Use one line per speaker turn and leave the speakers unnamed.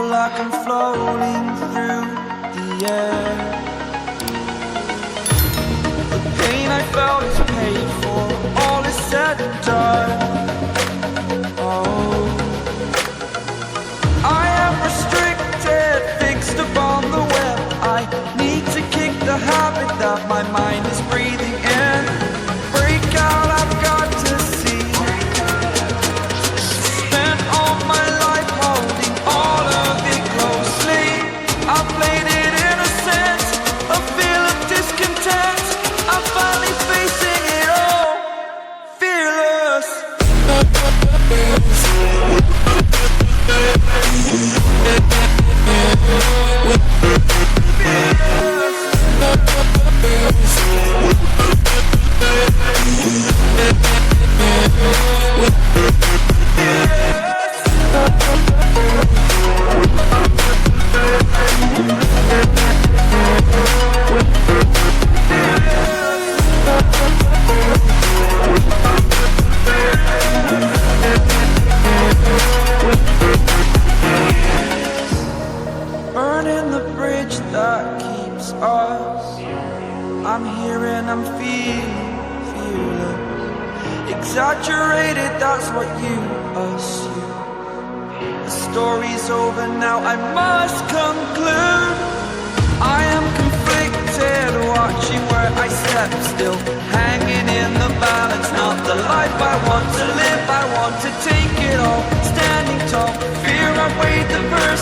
feel like I'm floating through the air. The pain I felt is paid for, all is said and done. Oh, I am restricted, fixed upon the web. I need to kick the habit that my mind is breathing in. Break out, I've got to see. Spent all my life holding all of it closely. I played it innocent, a feel of discontent. I'm finally facing it all, fearless. Burning the bridge that keeps us. I'm here and I'm feeling fearless. Exaggerated, that's what you assume. The story's over now, I must conclude. I am conflicted, watching where I step still, hanging in the balance. Not the life I want to live, I want to take it all. Standing tall, fear I weighed the verse.